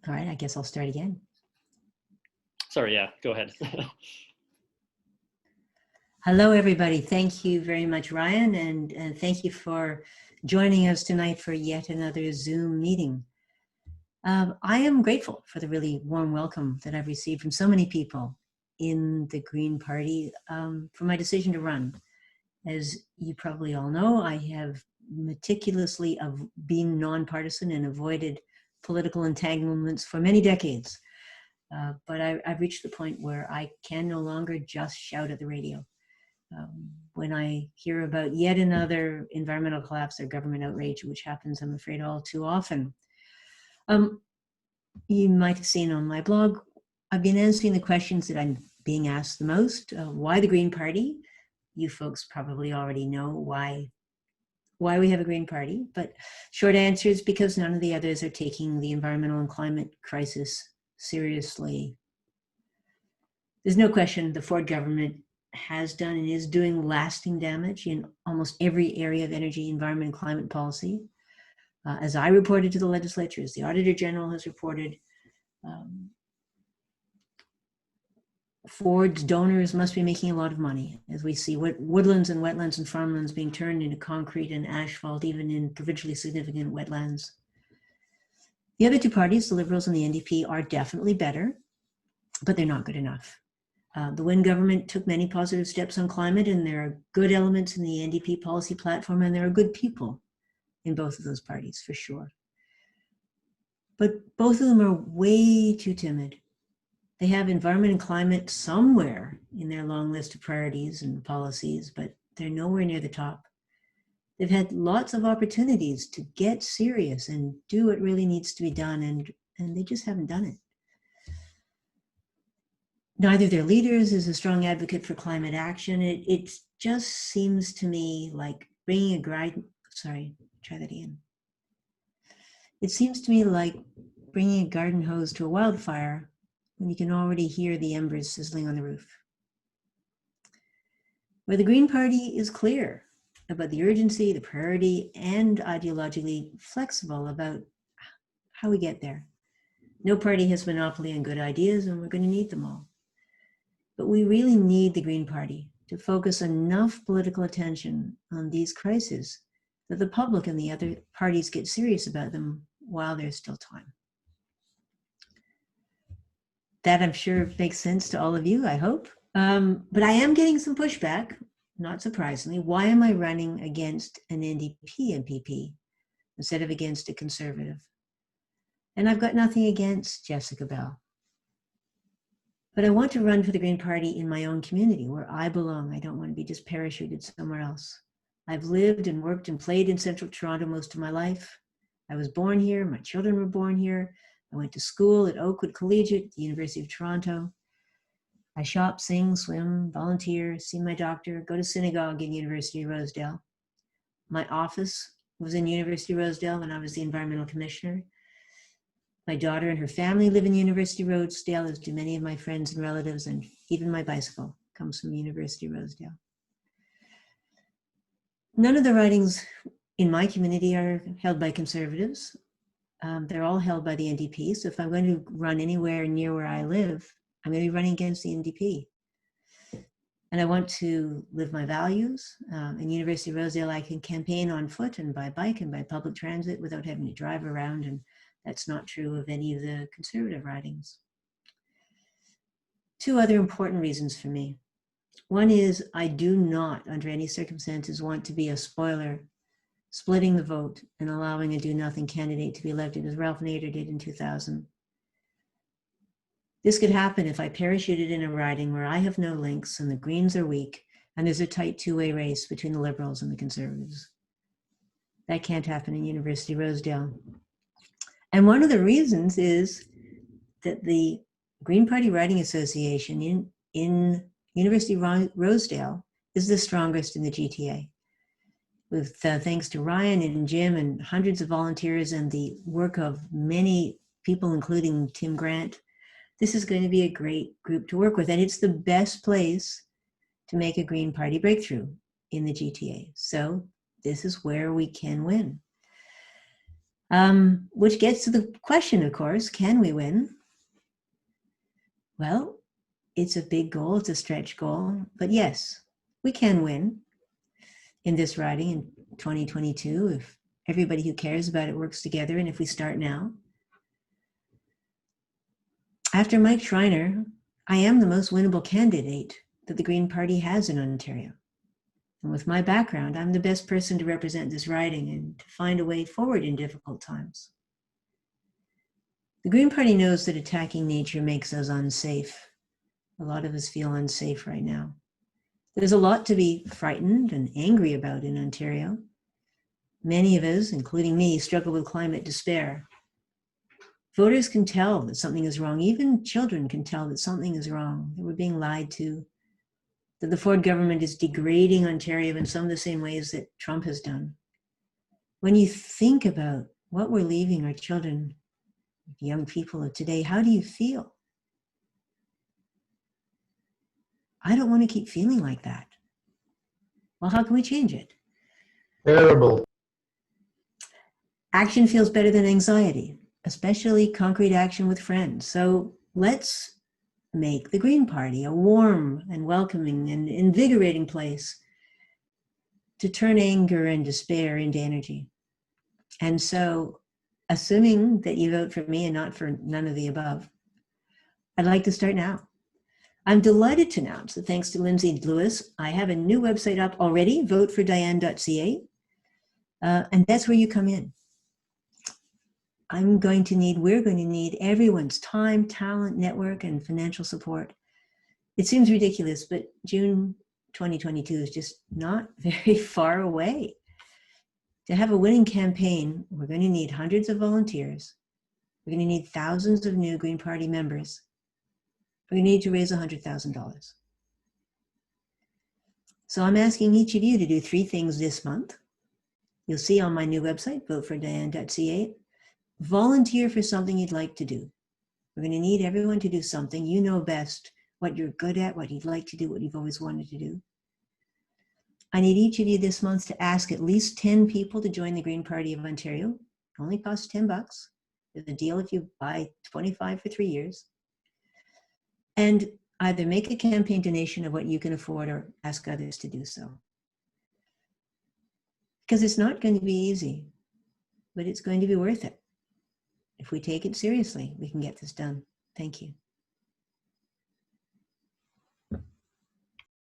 All right, I guess I'll start again. Sorry, yeah, go ahead. Hello, everybody. Thank you very much, Ryan, and thank you for joining us tonight for yet another Zoom meeting. I am grateful for the really warm welcome that I've received from so many people in the Green Party for my decision to run. As you probably all know, I have meticulously been nonpartisan and avoided political entanglements for many decades. But I've reached the point where I can no longer just shout at the radio. When I hear about yet another environmental collapse or government outrage, which happens, I'm afraid, all too often. You might have seen on my blog, I've been answering the questions that I'm being asked the most. Why the Green Party? You folks probably already know why we have a Green Party, but short answer is because none of the others are taking the environmental and climate crisis seriously. There's no question the Ford government has done and is doing lasting damage in almost every area of energy, environment, and climate policy. As I reported to the legislature, as the Auditor General has reported, Ford's donors must be making a lot of money, as we see woodlands and wetlands and farmlands being turned into concrete and asphalt, even in provincially significant wetlands. The other two parties, the Liberals and the NDP, are definitely better, but they're not good enough. The Wynne government took many positive steps on climate, and there are good elements in the NDP policy platform, and there are good people in both of those parties, for sure. But both of them are way too timid. They have environment and climate somewhere in their long list of priorities and policies, but they're nowhere near the top. They've had lots of opportunities to get serious and do what really needs to be done, and they just haven't done it. Neither their leaders is a strong advocate for climate action. It just seems to me like bringing a It seems to me like bringing a garden hose to a wildfire when you can already hear the embers sizzling on the roof. Where the Green Party is clear about the urgency, the priority, and ideologically flexible about how we get there. No party has monopoly on good ideas, and we're going to need them all. But we really need the Green Party to focus enough political attention on these crises that the public and the other parties get serious about them while there's still time. That, I'm sure, makes sense to all of you, I hope. But I am getting some pushback, not surprisingly. Why am I running against an NDP MPP instead of against a Conservative? And I've got nothing against Jessica Bell. But I want to run for the Green Party in my own community where I belong. I don't want to be just parachuted somewhere else. I've lived and worked and played in Central Toronto most of my life. I was born here. My children were born here. I went to school at Oakwood Collegiate, the University of Toronto. I shop, sing, swim, volunteer, see my doctor, go to synagogue in University of Rosedale. My office was in University of Rosedale when I was the environmental commissioner. My daughter and her family live in University of Rosedale, as do many of my friends and relatives, and even my bicycle comes from University of Rosedale. None of the ridings in my community are held by Conservatives. They're all held by the NDP. So if I'm going to run anywhere near where I live, I'm going to be running against the NDP. And I want to live my values. In University of Rosedale, I can campaign on foot and by bike and by public transit without having to drive around, and that's not true of any of the Conservative ridings. Two other important reasons for me. One is I do not, under any circumstances, want to be a spoiler, splitting the vote and allowing a do-nothing candidate to be elected, as Ralph Nader did in 2000. This could happen if I parachuted in a riding where I have no links and the Greens are weak and there's a tight two-way race between the Liberals and the Conservatives. That can't happen in University of Rosedale. And one of the reasons is that the Green Party Riding Association in University of Rosedale is the strongest in the GTA. With thanks to Ryan and Jim and hundreds of volunteers and the work of many people, including Tim Grant, this is going to be a great group to work with. And it's the best place to make a Green Party breakthrough in the GTA. So this is where we can win. Which gets to the question, of course, can we win? Well, it's a big goal, it's a stretch goal, but yes, we can win in this riding in 2022 if everybody who cares about it works together and if we start now. After Mike Schreiner, I am the most winnable candidate that the Green Party has in Ontario. And with my background, I'm the best person to represent this riding and to find a way forward in difficult times. The Green Party knows that attacking nature makes us unsafe. A lot of us feel unsafe right now. There's a lot to be frightened and angry about in Ontario. Many of us, including me, struggle with climate despair. Voters can tell that something is wrong. Even children can tell that something is wrong, that we're being lied to, that the Ford government is degrading Ontario in some of the same ways that Trump has done. When you think about what we're leaving our children, young people of today, how do you feel? I don't want to keep feeling like that. Well, how can we change it? Terrible. Action feels better than anxiety, especially concrete action with friends. So let's make the Green Party a warm and welcoming and invigorating place to turn anger and despair into energy. And so, assuming that you vote for me and not for none of the above, I'd like to start now. I'm delighted to announce that thanks to Lindsay Lewis, I have a new website up already, votefordiane.ca, and that's where you come in. we're going to need everyone's time, talent, network, and financial support. It seems ridiculous, but June 2022 is just not very far away. To have a winning campaign, we're going to need hundreds of volunteers. We're going to need thousands of new Green Party members. We're going to need to raise $100,000. So I'm asking each of you to do 3 things this month. You'll see on my new website, votefordiane.ca. Volunteer for something you'd like to do. We're going to need everyone to do something. You know best what you're good at, what you'd like to do, what you've always wanted to do. I need each of you this month to ask at least 10 people to join the Green Party of Ontario. It only costs $10. There's a deal if you buy 25 for 3 years. And either make a campaign donation of what you can afford or ask others to do so. Because it's not going to be easy, but it's going to be worth it. If we take it seriously, we can get this done. Thank you.